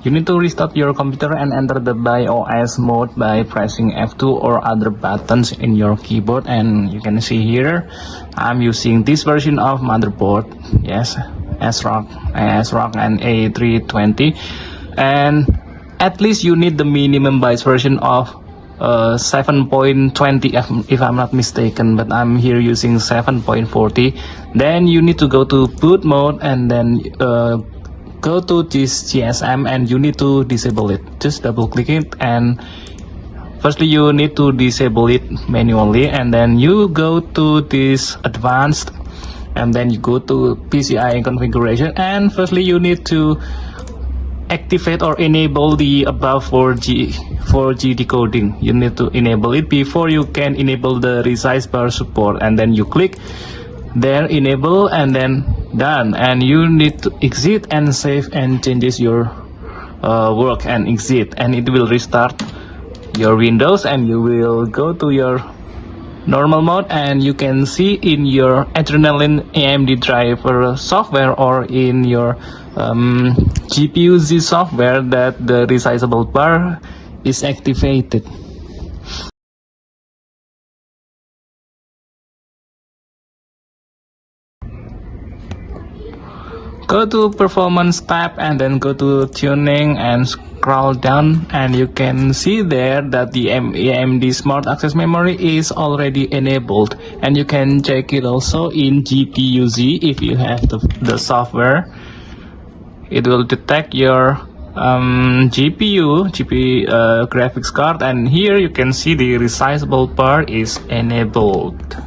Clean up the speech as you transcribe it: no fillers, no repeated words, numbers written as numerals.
You need to restart your computer and enter the BIOS mode by pressing F2 or other buttons in your keyboard. And you can see here I'm using this version of motherboard, yes, ASROCK and A320, and at least you need the minimum bytes version of 7.20 if I'm not mistaken, but I'm here using 7.40. Then you need to go to boot mode and then go to this GSM and you need to disable it. Just double click it, and firstly you need to disable it manually, and then you go to this advanced, and then you go to PCI configuration, and firstly you need to activate or enable the above 4G decoding. You need to enable it before you can enable the RISIZEABLE support, and then you click there, enable, and then done. And you need to exit and save and changes your work and exit, and it will restart your Windows, and you will go to your normal mode, and you can see in your Adrenaline AMD driver software or in your GPU Z software that the resizable bar is activated. Go to performance tab and then go to tuning and scroll down, and you can see there that the AMD Smart Access Memory is already enabled, and you can check it also in GPU Z if you have the software. It will detect your GPU graphics card, and here you can see the resizable bar is enabled.